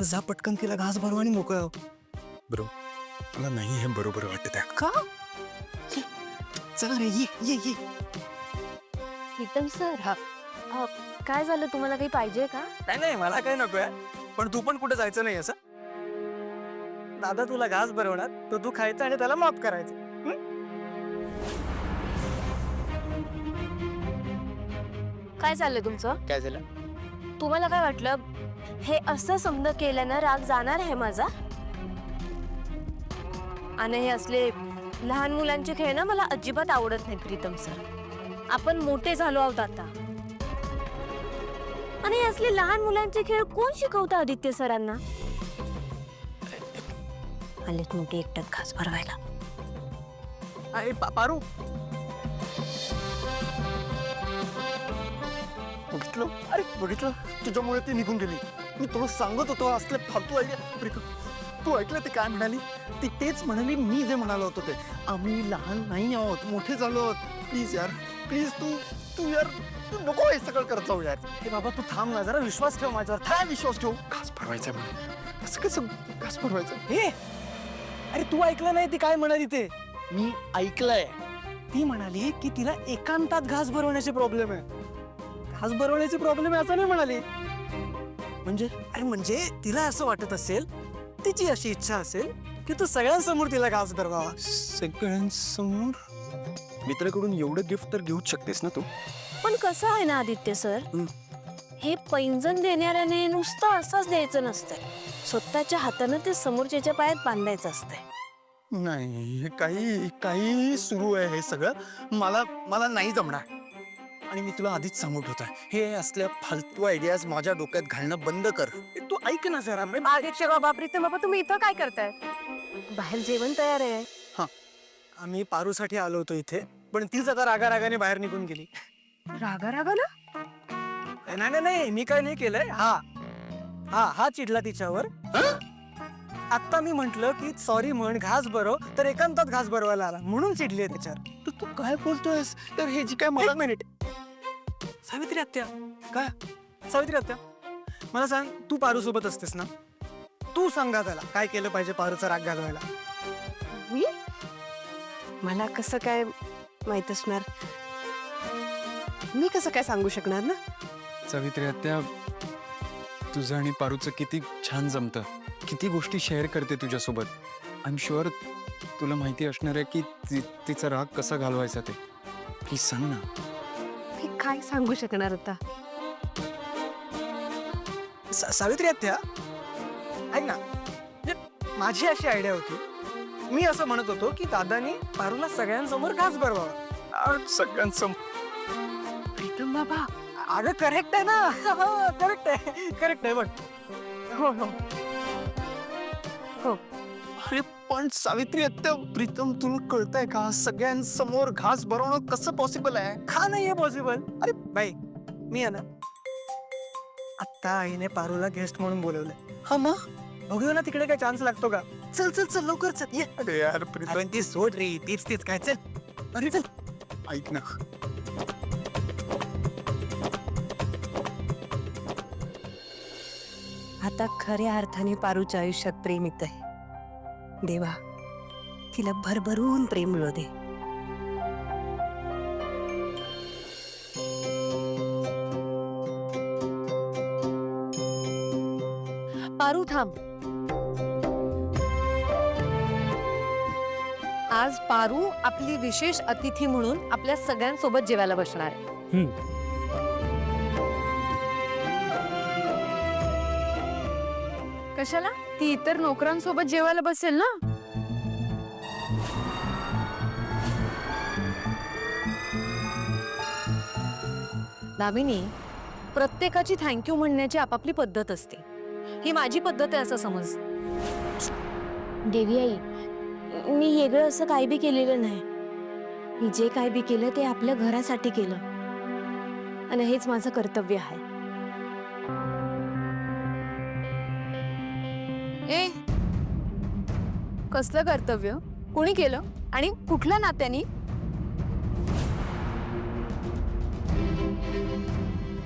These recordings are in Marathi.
जा पटकन तिला घास भरव आणि मोकळं हो. ब्रो मला नाही हे बरोबर वाटत आहे. का चला रे, ये ये ये. प्रीतम सर, काय झालं, तुम्हाला काही पाहिजे का? नाही नाही, मला काही नकोय, पण तू पण कुठे जायचं नाही असं. दादा तुला घास भरवणार, तो तू खायचा आणि त्याला माफ करायचं. काय चाललंय तुमचं? काय झालं? तुम्हाला काय वाटलं हे असं समज केल्यानं राग जाणार आहे माझा? आणि हे असले लहान मुलांचे खेळ ना मला अजिबात आवडत नाही प्रीतम सर. आपण मोठे झालो आहोत आता, आणि हे असले लहान मुलांचे खेळ कोण शिकवतं आदित्य सरांना? आलेत मोठे एकट्यात घास भरवायला. पारू बघितलं, अरे बघितलं, तुझ्यामुळे ती निघून गेली. मी तुला सांगत होतो असले फालतू आयडिया. तू ऐकलं ते काय म्हणाली? ती तेच म्हणाली मी जे म्हणालो होतो ते. आम्ही लहान नाही आहोत, मोठे झालो आहोत. प्लीज यार, प्लीज तू यार, तू नको हे सगळं करत जाऊ यार. हे बाबा तू थांब ना, जरा विश्वास ठेव माझ्यावर. काय विश्वास ठेव? घास भरवायचा मला. असं कसं घास भरवायचं? हे अरे तू ऐकलं नाही ती काय म्हणाली ते? मी ऐकलंय. ती म्हणाली की तिला एकांतात घास भरवण्याचे प्रॉब्लेम आहे. घास भरवण्याचे प्रॉब्लेम आहे असं नाही म्हणाली. म्हणजे अरे म्हणजे तिला असं वाटत असेल, तिची अशी इच्छा असेल की तू सगळ्यांसमोर तिला घास भरवावा. सगळ्यांसमोर? मित्राकडून एवढं गिफ्ट तर घेऊच शकतेस ना तू. पण कसं आहे ना आदित्य सर, हे पैंजण देणाऱ्याने नुसतं असंच द्यायचं नसतंय. स्वतःच्या हातानं ते समोरच्याच्या पायात बांधायचं असतंय. नाही, हे काही सुरू आहे हे सगळं. मला नाही जमणार. आणि मी तुला आधीच सांगत होता, हे असल्या फालतू आयडियाज माझ्या डोक्यात घालणं बंद कर. तू ऐक ना जरा. बाबा प्रीतम बाबा, तुम्ही इथं काय करताय? बाहेर जेवण तयार आहे. आम्ही पारूसाठी आलो होतो इथे, पण तीच आता रागारागाने बाहेर निघून गेली. रागा रागा ना? नाही नाही, मी काय नाही केलंय. हा चिडला तिच्यावर. आता मी म्हंटल की सॉरी म्हण, घास भरव, तर एकांतात घास भरवायला आला म्हणून चिडली आहे त्याच्यावर. तू काय बोलतोयस? तर हे जी काय मला मिनिट. सावित्री आत्या, काय सावित्री आत्या, मला सांग, तू पारू सोबत असतेस ना? तू सांगा त्याला काय केलं पाहिजे पारूचा राग घालवायला. मी? मला कसं काय माहित असणार? मी कसं काय सांगू शकणार ना? सावित्री आत्या, तुझं आणि पारूचं किती छान जमतं. किती गोष्टी शेअर करते तुझ्यासोबत. आय एम शुअर तुला माहिती असणार आहे की तिचा राग कसा घालवायचा ते. प्लीज सांग ना. मी काय सांगू शकणार आता? सावित्री आत्या, ऐक ना, माझी अशी आयडिया होती. मी असं म्हणत होतो की दादानी पारूला सगळ्यांसमोर घास भरवावा. सगळ्यांसमोर? प्रीतम बाबा, अगं करेक्ट आहे ना? करेक्ट आहे बट. हो हो हो. अरे पण सावित्री आत्या, प्रीतम तुला कळतंय का सगळ्यांसमोर घास भरवणं कसं पॉसिबल आहे? का नाहीये पॉसिबल? अरे बाई, मी आहे ना, आता आईने पारूला गेस्ट म्हणून बोलवलंय. हा मग बघूया ना तिकडे काय चान्स लागतो का? चल चल चल लवकर चल, ये. अरे यार अरे ती सोड रे, तीच काय. चल. अरे चल ऐक ना. आता खऱ्या अर्थाने पारूच्या आयुष्यात प्रेम येत आहे. देवा, तिला भरभरून प्रेम मिळू दे. पारू थांब. आज पारू आपली विशेष अतिथी म्हणून आपल्या सगळ्यांसोबत जेवायला बसणार आहे. कशाला? ती इतर नोकरांसोबत जेवायला बसेल ना. दामिनी, प्रत्येकाची थँक्यू म्हणण्याची आपापली पद्धत असते. ही माझी पद्धत आहे असं समज. देवी आई, मी वेगळं असं काही बी केलेलं नाही. मी जे काही बी केलं ते आपल्या घरासाठी केलं, आणि हेच माझं कर्तव्य आहे. ए, कसलं कर्तव्य? कोणी केलं आणि कुठल्या नात्यानी?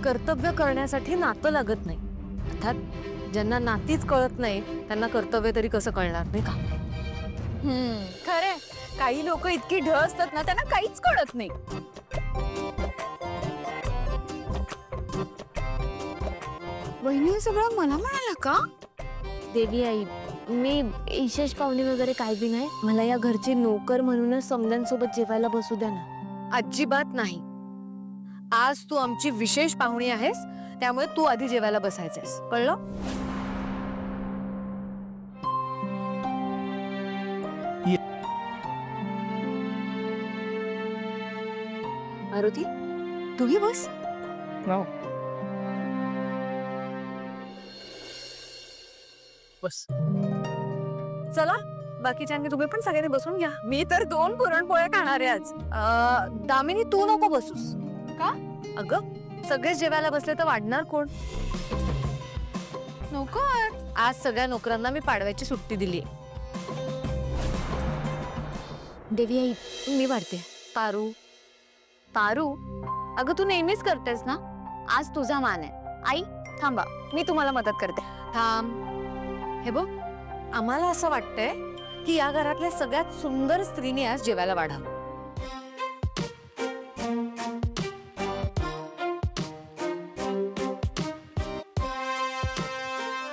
कर्तव्य करण्यासाठी नातं लागत नाही. अर्थात ज्यांना नातीच कळत नाही त्यांना कर्तव्य तरी कसं कळणार नाही का? खरे काही लोक इतकी ढ असतात ना त्यांना काहीच कळत नाही. वहिनी हे सगळं मला म्हणाला का? देवी आई, मी विशेष पाहुणे वगैरे काय बी नाही. मला या घरचे नोकर म्हणूनच समद्यांसोबत जेवायला बसू द्या ना. अजिबात नाही. आज तू आमची विशेष पाहुणी आहेस, त्यामुळे तू आधी जेवायला बसायचंस, कळलं? मारुती तूही बस. बस. चला बाकीच्यांनी तुम्ही पण सगळ्यांनी बसून घ्या. मी तर 2 पुरणपोळ्या खाणार आहे आज. दामिनी तू नको बसूस. का? अगं सगळेच जेवायला बसले तर वाढणार कोण? नोकर. आज सगळ्या नोकरांना मी पाडव्याची सुट्टी दिली. देवी आई, मी वाढते. पारू पारू, अगं तू नेहमीच करतेस ना, आज तुझा मान आहे. आई थांबा, मी तुम्हाला मदत करते. थांब. हे बघ, आम्हाला असं वाटतंय की या घरातल्या सगळ्यात सुंदर स्त्रीने आज जेवायला वाढावं.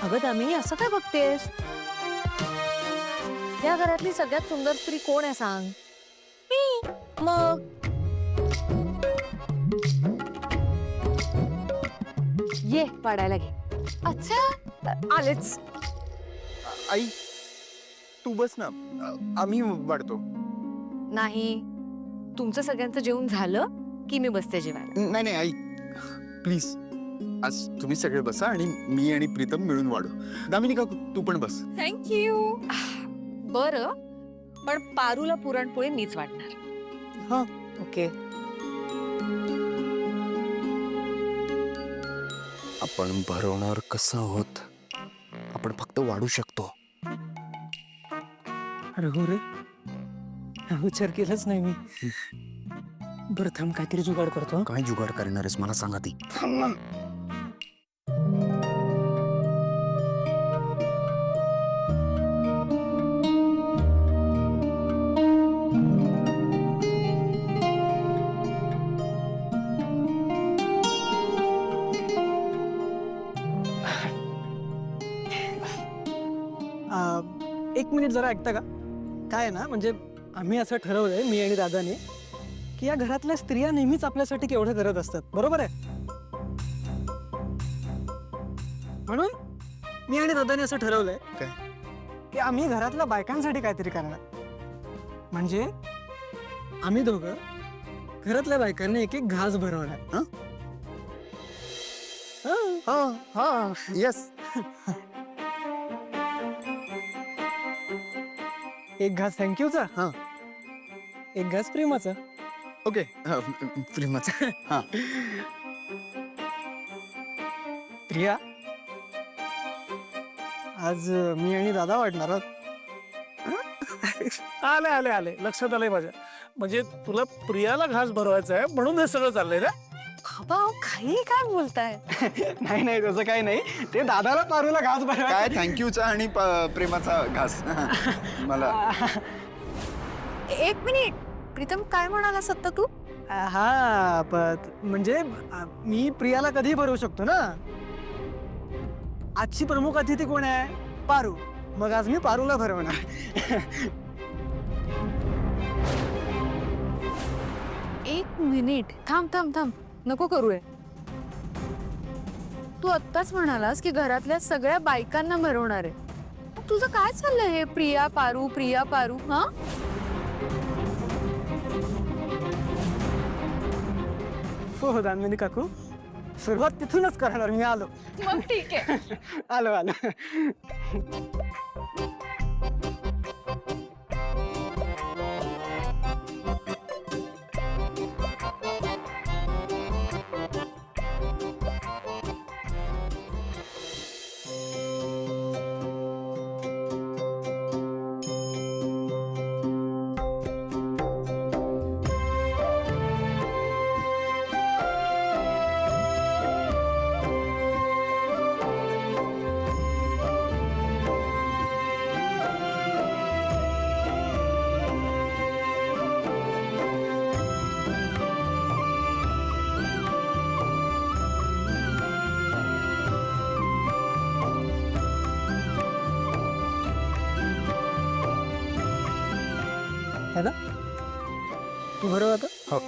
अगं दामिनी असं काय बघतेस? या घरातली सगळ्यात सुंदर स्त्री कोण आहे सांग? मी. मग ये पाडायला घे. अच्छा आलेच. आई तू बस ना, आम्ही वाढतो. नाही, तुमचं सगळ्यांचं जेवण झालं की मी बसते जेवायला. नाही नाही आई, प्लीज आज तुम्ही सगळे बसा आणि मी आणि प्रीतम मिळून वाढू. दामिनी काकू तू पण बस. थँक्यू. बरं, पण पारूला पुरणपोळी मीच वाटणार. हा ओके. आपण भरवणार कसं आहोत, आपण फक्त वाढू शकतो. अरे हो रे, हा विचार केलाच नाही मी. बरं थांब, काहीतरी जुगाड करतो हं. काय जुगाड करणार आहेस मला सांगा ती. एक मिनिट जरा ऐकता का? काय आहे ना, म्हणजे आम्ही असं ठरवलंय मी आणि दादाने की या घरातल्या स्त्रिया नेहमीच आपल्यासाठी केवढं करत असतात, बरोबर आहे? म्हणून मी आणि दादाने असं ठरवलंय काय? की आम्ही घरातल्या बायकांसाठी काहीतरी करणार. म्हणजे आम्ही दोघं घरातल्या बायकांना एक एक घास भरवणार. हं? हं. हा येस. एक घास थँक्यूचा, हा एक घास प्रेमाचा. ओके. प्रेमाचा. हा प्रिया, आज मी आणि दादा वाढणार आहोत. आले आले आले लक्षात आलंय माझ्या. म्हणजे तुला प्रियाला घास भरवायचा आहे म्हणून हे सगळं चाललंय ना? बाबा काही काय बोलताय? नाही नाही, तसं काही नाही. ते दादाला पारूला घास काय भरवायचा. थँक्यूचा आणि प्रेमाचा घास मला. एक मिनिट, प्रीतम काय म्हणाला सत्ता तू? हा म्हणजे मी प्रियाला कधी भरवू शकतो ना. आजची प्रमुख अतिथी कोण आहे? पारू. मग आज मी पारूला भरवणार. एक मिनिट, थांब थांब थांब, नको करूय. तू आत्ताच म्हणालास की घरातल्या सगळ्या बायकांना भरवणार आहे. मग तुझं काय चाललंय हे प्रिया पारू? हा, हो दामिनी काकू, सुरुवात तिथूनच करणार. मी आलो. मग ठीक आहे. आलो. तू भरव आता. हो.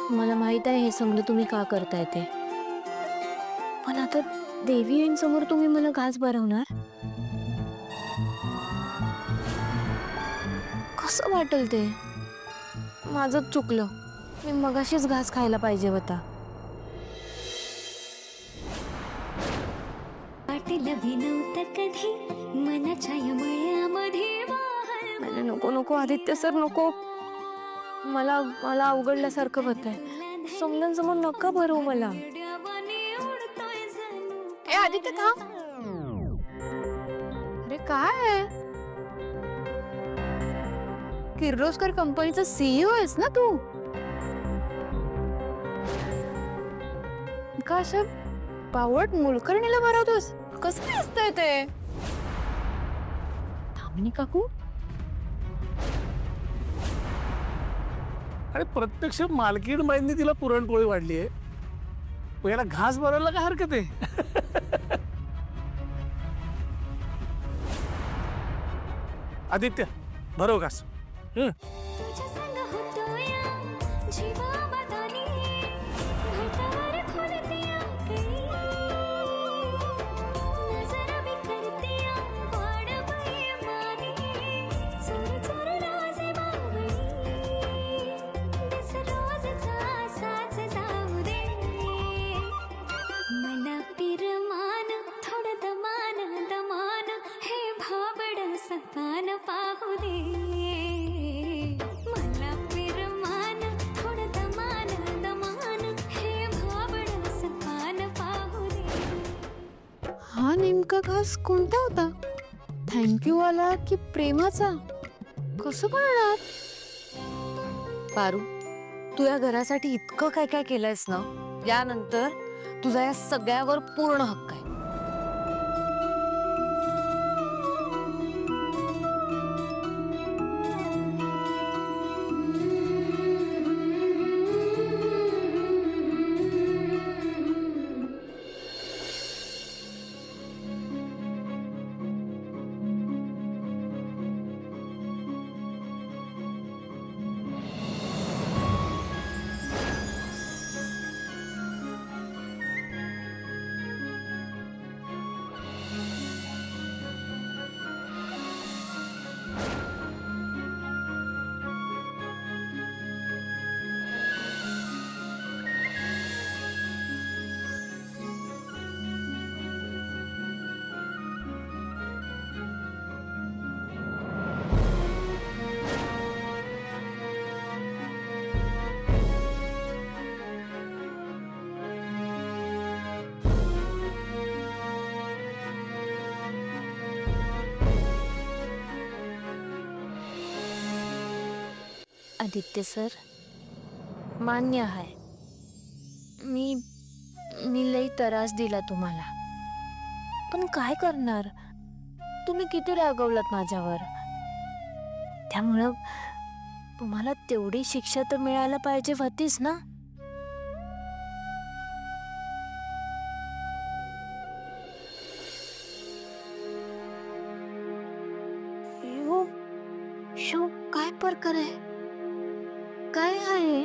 मला माहित आहे हे सगळं तुम्ही का करताय ते, पण आता देवी समोर तुम्ही मला घास भरवणार? कसं वाटेल ते? माझंच चुकलं, मी मगाशीच घास खायला पाहिजे होता. मला नको नको आदित्य सर नको. मला मला अवघडल्यासारखं होतंय. समजांसमोर नका भरवू मला. ए आदित्य थांब. अरे काय आहे? किर्लोस्कर कंपनीचा सीईओ आहेस ना तू? का असं बावट मुलकर्णीला भरवतोस? कसं दिसतंय ते? धामिनी काकू, आणि प्रत्यक्ष मालकीण बाईंनी तिला पुरणपोळी वाढली आहे. मग याला घास भरायला काय हरकत आहे? आदित्य भरव घास. हं. हा नेमका घास कोणता होता? थँक्यू वाला की प्रेमाचा? कसं कळणार? पारू, तू या घरासाठी इतकं काय काय केलंयस ना, यानंतर तुझा या सगळ्यावर पूर्ण हक्क आहे. आदित्य सर, मान्य आहे, मी मी लई त्रास दिला तुम्हाला, पण काय करणार? तुम्ही किती रागवलात माझ्यावर. त्यामुळं तुम्हाला तेवढी शिक्षा तर मिळायला पाहिजे होतीच ना. यो, शो काय प्रकार आहे? काय आहे?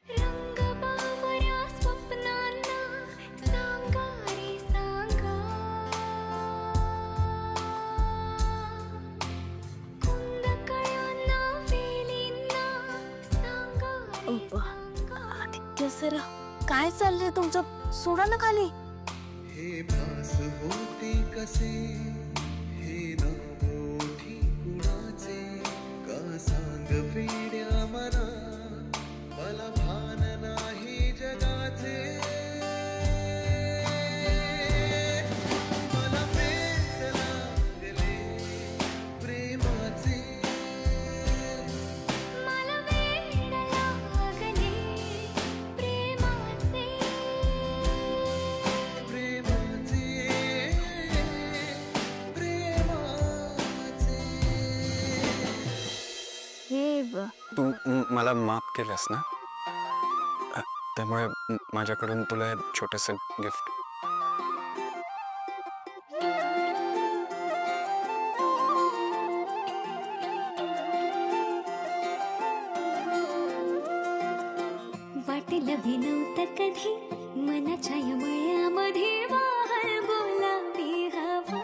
रंग बावऱ्या स्वप्नांना सांगा रे सांगा. जरा काय चाललंय तुमचं? सोडा ना खाली. हे भास होते कसे हे नावोठी कुणाचे का सांग वेड्या मना मला भान नाही जगाचे मला पेट लागले प्रेमाचे मला वेड लागले प्रेमाचे. प्रेमाचे प्रेमाचे हे तू मला माफ केलंस ना, त्यामुळे माझ्याकडून तुला हे छोटंसं गिफ्ट. वाटेल भी नव्हतं कधी मनाच्या या मळ्यामध्ये वाहल गुलाबी हवा.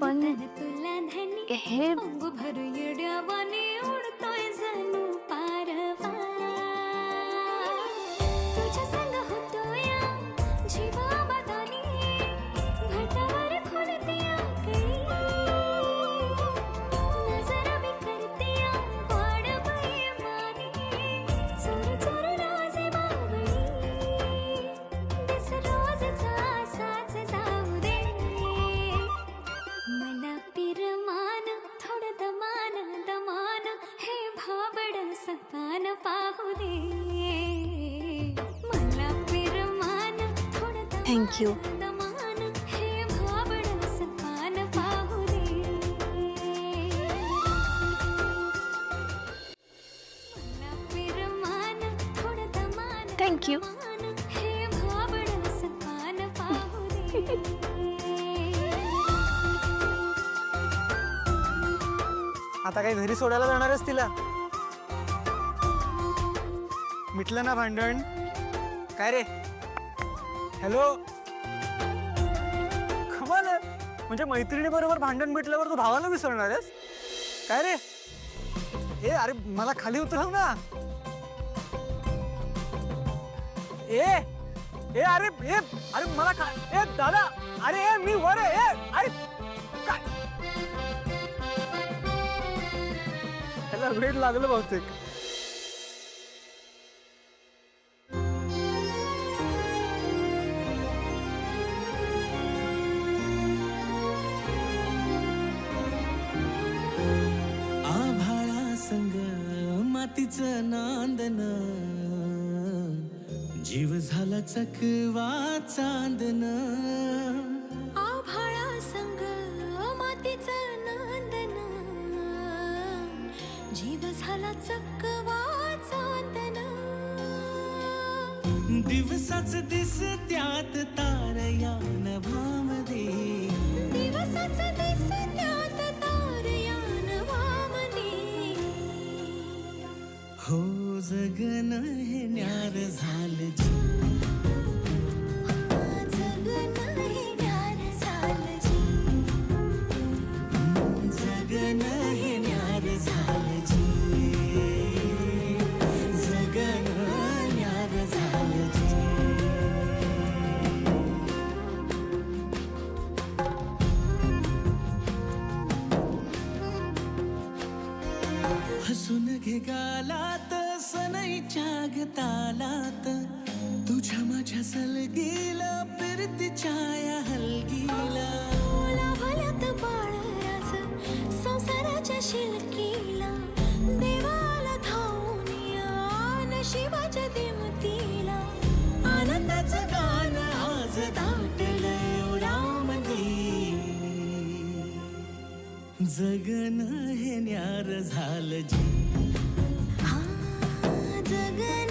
पण तुला धनी हे भर येड्यावाने उडतोय जणू पारवा. तुझ्या संग होतोया जीवा बदानी घाटावर खुलत्या कळी. नजर मी करत्या वाड बैमानी चोर चोर राजे बावळी. दिस रोजचा असाच जाऊ दे मला पिरमान थोडं दमान दमान हे भाबड सपान पाहू दे. मला पिरमान थोडं थँक्यू. दमान हे भाबड सपान पाहू दे. मला पिरमान थोडं दमान थँक्यू. दमान हे भाबड सपान पाहू दे. आता काही घरी सोडायला जाणारच तिला? मिटलं ना भांडण? काय रे? हॅलो, कमाल आहे. म्हणजे मैत्रिणी बरोबर भांडण मिटल्यावर तू भावाला विसरणार आहेस काय रे? ए अरे मला खाली उतरव ना. ए ए अरे ए अरे मला ए दादा अरे ए मी वर आहे. ए अरे काय त्याला वेळ लागलं बहुतेक. आभाळा संग मातीचं नांदन जीव झाला चकवा चांदन. आभाळा संग मातीचं नांदन जीव झाला चकवा चांदन. दिवसाच दिस त्यात तारया नभामध्ये दिवसाच दिस त्यात तारया नभामध्ये. हो जगन हे न्यार झालं जी. जगन हे न्यार झालं जी. जगन हे न्यार झालं जी. जगन न्यार झालं जी. हसून घे गालात सनईच्या गतालात तुझ्या माझ्या सलगीला फिरतीच्या या हलगीला. ओला भल्यात बाळराज संसाराच्या शिलकीला देवाला धावून या नशिबाच्या दिमतीला. आनंदाचं गाणं आज दाटलंय उरामध्ये. जगन हे न्यार झालं जी. हा जगन